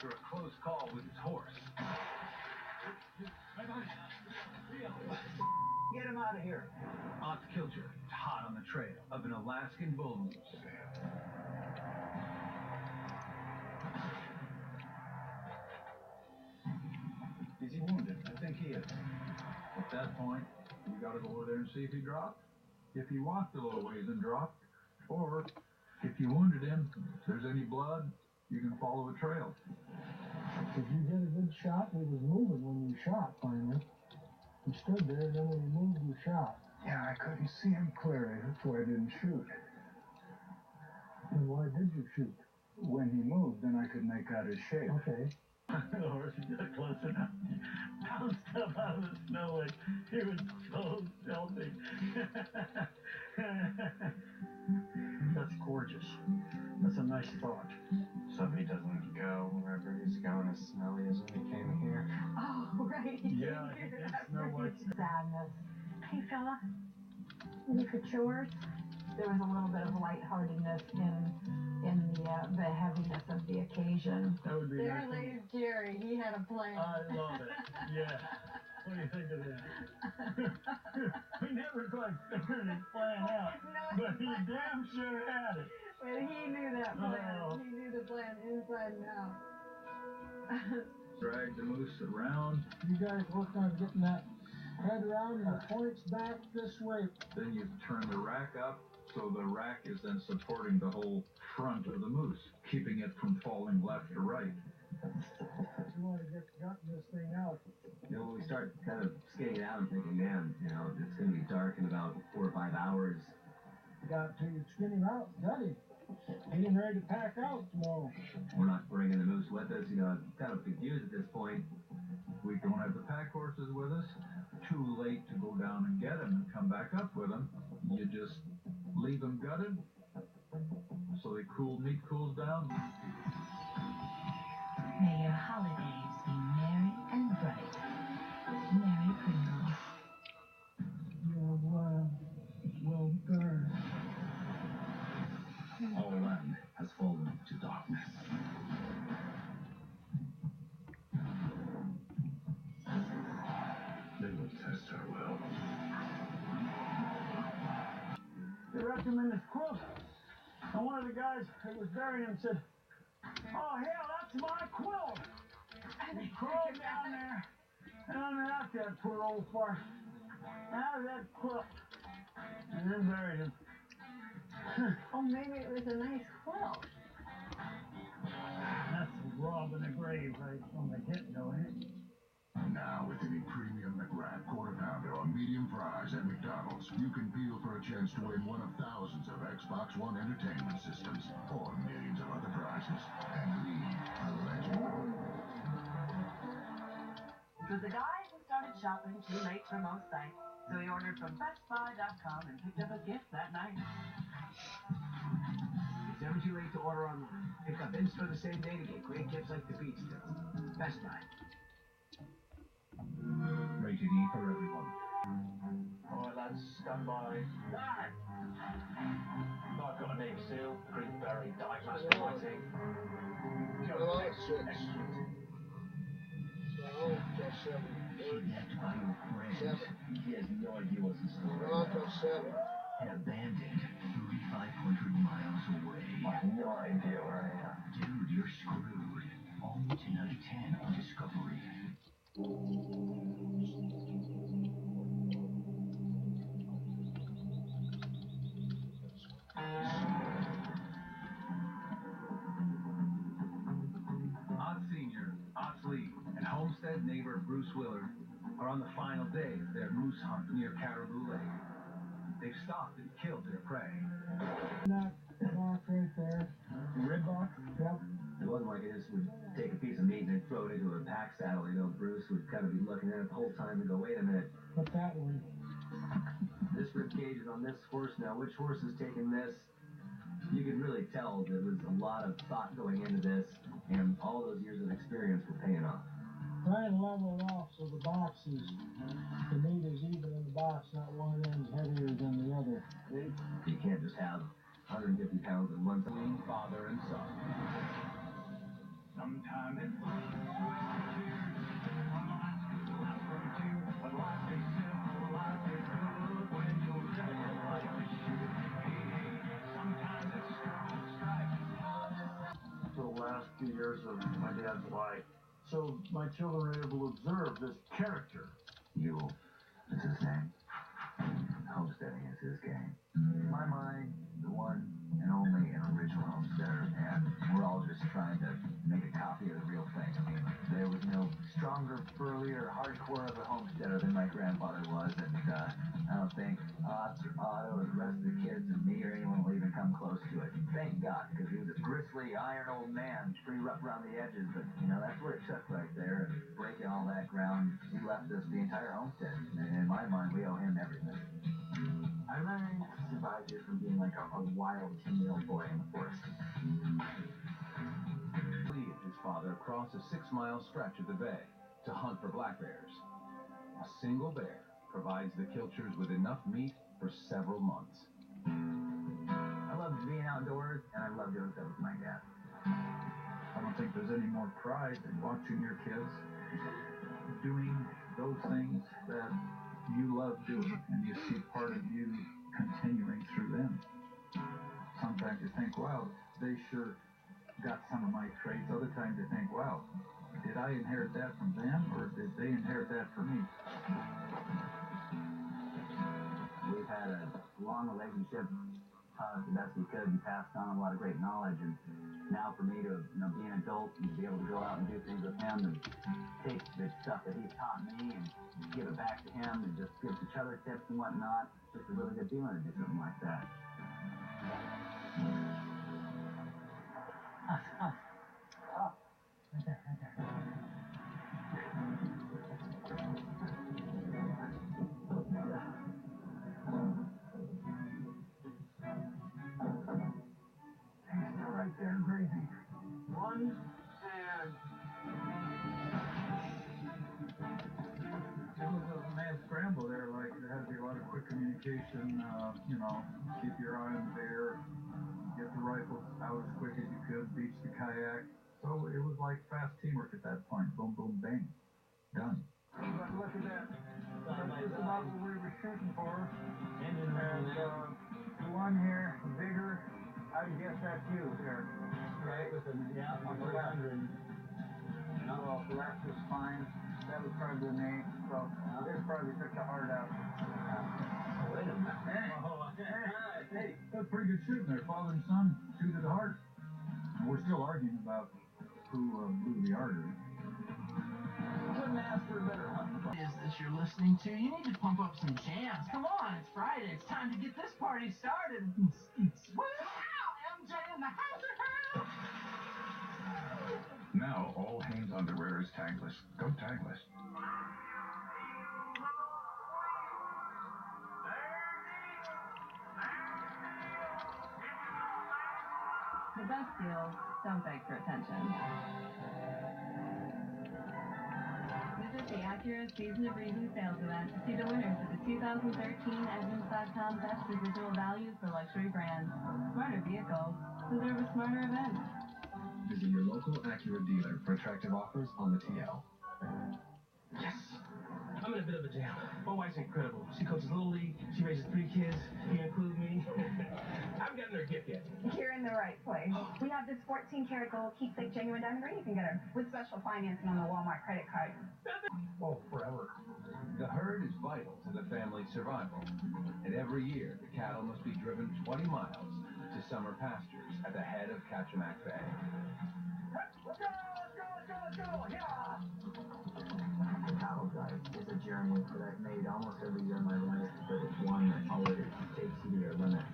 after a close call with his horse. Get him out of here. Ott's Kilcher is hot on the trail of an Alaskan bull moose. Is he wounded? I think he is. At that point, you gotta go over there and see if he dropped. If he walked a little ways and dropped, or if you wounded him, if there's any blood, you can follow a trail. Did you get a good shot? He was moving when you shot, finally. He stood there, then when he moved, you shot. Yeah, I couldn't see him clearly. That's why I didn't shoot. And why did you shoot? When he moved, then I could make out his shape. Okay. The horse got close enough. Bounced up out of the snow like he was so stealthy. That's gorgeous. That's a nice thought. So if he doesn't go wherever he's going as smelly as when he came here. Oh, right. Yeah, he did smell like sadness. Hey, fella, look at yours. There was a little bit of lightheartedness in the heaviness of the occasion. that would be There nice. lays Jerry. He had a plan. I love it. Yeah. What do you think of that? We never quite figured his plan out, but he damn sure had it. But he knew that plan. Oh. He knew the plan inside and out. Drag the moose around. You guys worked on getting that head around and the points back this way. Then you turn the rack up, so the rack is then supporting the whole front of the moose, keeping it from falling left or right. You want to get gutting this thing out. You know, when we start kind of skating out and thinking, man, you know, it's going to be dark in about 4 or 5 hours. Got to skin him out, got him. Getting ready to pack out tomorrow. We're not bringing the moose with us, you know, I'm kind of confused at this point. We don't have the pack horses with us. Too late to go down and get them and come back up with them. You just leave them gutted, so the meat cools down. May your holidays be merry and bright. Merry Christmas. Your well burned. All land has fallen to darkness. They will test our will. They wrapped him in this quilt. And one of the guys that was burying him said, "Oh, hell, that's my quilt." And he crawled down there and unwrapped that poor old fart out of that quilt and then buried him. Oh, maybe it was a nice quilt. That's robbing a grave right from the get-go, ain't it? Now, with any premium McWrap quarter pounder or medium fries at McDonald's, you can peel for a chance to win one of thousands of Xbox One entertainment systems or millions of other prizes and leave a legend. It was a guy who started shopping too late for most sites, so he ordered from BestBuy.com and picked up a gift that night. It's never too late to order online. Pick up in store the same day to get great gifts like the Beats do. Best Buy. Rated E for everyone. All right, lads, stand by. Guard! I've got a name seal, Greenberry, Diagnostic Lighting. Excellent. Kidnapped by your friends. He has no idea what's in store. And abandoned 3,500 miles away. I have no idea where I am. Dude, you're screwed. Only 10 out of 10 on Discovery. Ott Sr., Ott's Lee, and Homestead neighbor Bruce Willard are on the final day of their moose hunt near Caribou Lake. They've stopped and killed their prey. That box right there. The rib box? Yep. It wasn't like I just would take a piece of meat and then throw it into a pack saddle. You know, Bruce would kind of be looking at it the whole time and go, wait a minute. Put that one. This rib cage is on this horse now. Which horse is taking this? You can really tell there was a lot of thought going into this, and all those years of experience were paying off. Try and level it off so the box is, the meat is even in the box, not one end's heavier than the other. You can't just have 150 pounds in one thing. Father and son. Sometimes it's fun. But life is simple, life is good when you live it like you should. Sometimes it's strong stripes. For the last few years of my dad's life, so my children are able to observe this character. Yule is his name. Homesteading is his game. In my mind, the one and only and original homesteader, and we're all just trying to make a copy of the real thing. I mean, there was no stronger, burlier, hardcore of a homesteader than my grandfather was, and I don't think Otto or the rest of the kids and me or anyone will even come close to it. Thank God, because he was a gristly, iron old man, pretty rough around the edges, but, you know, that's what it took right there, and breaking all that ground. He left us the entire homestead, and in my mind, we owe him everything. I learned to survive here from being like a wild 10-year-old boy in the forest. Lead his father across a 6-mile stretch of the bay to hunt for black bears. A single bear provides the Kilchers with enough meat for several months. I love being outdoors, and I love doing stuff with my dad. I don't think there's any more pride than watching your kids doing those things that you love doing, and you see part of you continuing through them. Sometimes you think, wow, they sure got some of my traits. Other times you think, wow, did I inherit that from them, or did they inherit that from me? We've had a long relationship, taught us the best we could, and passed on a lot of great knowledge, and now for me to, be an adult and be able to go out and do things with him and take the stuff that he's taught me and give it back to him and just give each other tips and whatnot, it's just a really good feeling to do something like that. Right there, breathing. One and. It was a mad scramble there, like there had to be a lot of quick communication, keep your eye on the bear, get the rifle out as quick as you could, beach the kayak. So it was like fast teamwork at that point. Boom, boom, bang. Done. But look at that. That's just about what we were shooting for. And the one here, bigger, I guess that's you there. Right? With the, on the left. Well, the left was fine. That was probably the name. So this probably took the heart out. Wait a minute. Hey, that's pretty good shooting there. Father and son shoot at the heart. And we're still arguing about who blew the artery. Couldn't ask for a better hunt. Is this you're listening to? You need to pump up some jams. Come on, it's Friday. It's time to get this party started. Wow, MJ in the house. Now all Hanes underwear is tagless. Go tagless. The best deals don't beg for attention. Visit the Acura Season of Reason sales event to see the winners of the 2013 Edmunds.com Best Residual Values for Luxury Brands. Smarter vehicles deserve a smarter event. Visit your local Acura dealer for attractive offers on the TL. Yes. I'm in a bit of a jam. My wife's incredible. She coaches Little League. She raises 3 kids. You include me. I haven't gotten her gift yet. You're in the right place. We have this 14-karat gold keepsake genuine diamond ring you can get her with special financing on the Walmart credit card. Oh, forever. The herd is vital to the family's survival, and every year the cattle must be driven 20 miles to summer pastures at the head of Kachemak Bay. Let's go! Yeah! The cattle drive is a journey that I've made almost every year of my life, but it's one that always takes you to your limits.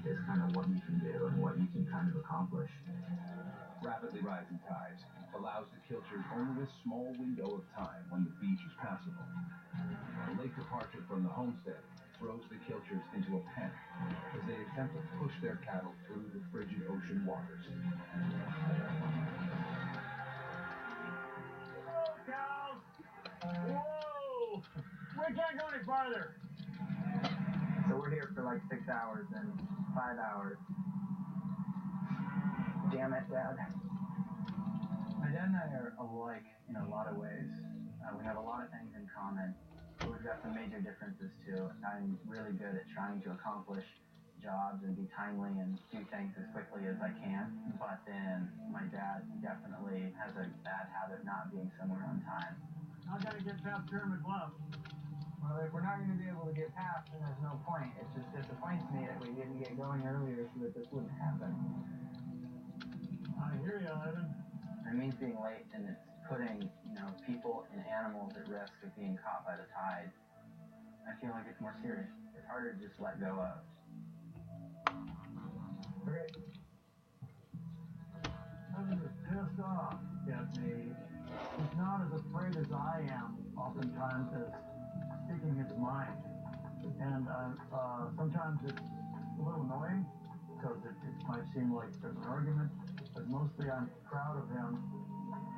Is kind of what you can do and what you can kind of accomplish. Rapidly rising tides allows the Kilchers only a small window of time when the beach is passable. A late departure from the homestead throws the Kilchers into a panic as they attempt to push their cattle through the frigid ocean waters. Cows! Whoa! We can't go any farther. So we're here for like 6 hours and 5 hours. Damn it, Dad. My dad and I are alike in a lot of ways. We have a lot of things in common, but we've got some major differences too. I'm really good at trying to accomplish jobs and be timely and do things as quickly as I can. But then my dad definitely has a bad habit of not being somewhere on time. I gotta get past Kermit Glove. Well, if we're not going to be able to get past, then there's no point. It just disappoints me that we didn't get going earlier so that this wouldn't happen. I hear you, Ivan. It means being late, and it's putting, people and animals at risk of being caught by the tide. I feel like it's more serious. It's harder to just let go of. Okay. Ivan is pissed off at me. He's not as afraid as I am, oftentimes, as speaking his mind. And sometimes it's a little annoying, because it might seem like there's an argument, but mostly I'm proud of him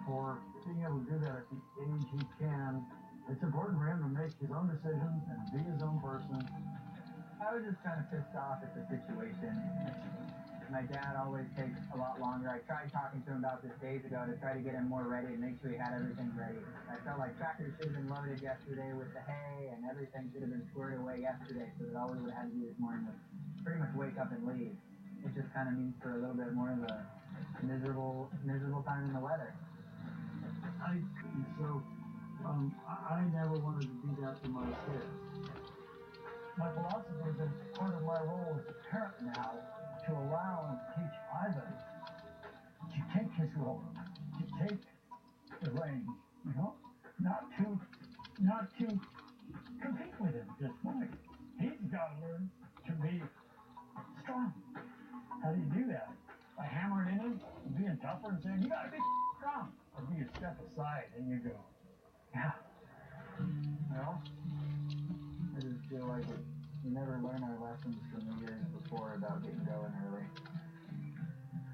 for being able to do that at the age he can. It's important for him to make his own decisions and be his own person. I was just kind of pissed off at the situation. My dad always takes a lot longer. I tried talking to him about this days ago to try to get him more ready and make sure he had everything ready. I felt like tractors should have been loaded yesterday with the hay, and everything should have been squared away yesterday, so that all we would have had to do this morning was pretty much wake up and leave. It just kind of means for a little bit more of a miserable time in the weather. I never wanted to do that to my kids. My philosophy is that it's part of my role as a parent now to allow and teach Ivan to take his role, to take the reins, not to compete with him at this point. He's got to learn to be strong. How do you do that? By hammering in him, being tougher and saying, you got to be strong. Or do you step aside and you go, yeah. I just feel like we never learn our lessons from the years before about getting going early.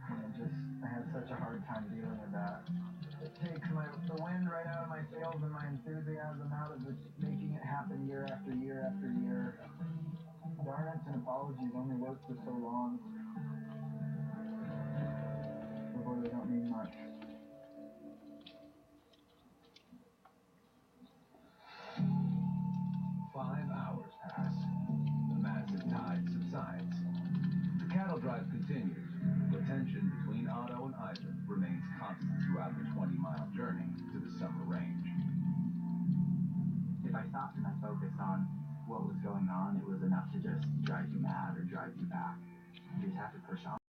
And I had such a hard time dealing with that. It takes the wind right out of my sails and my enthusiasm out of just making it happen year after year after year. Darn it, and apologies only work for so long. Before they don't mean much. Hours pass. The massive tide subsides. The cattle drive continues, but tension between Otto and Ivan remains constant throughout the 20-mile journey to the summer range. If I stopped and I focused on what was going on, it was enough to just drive you mad or drive you back. You just have to push on.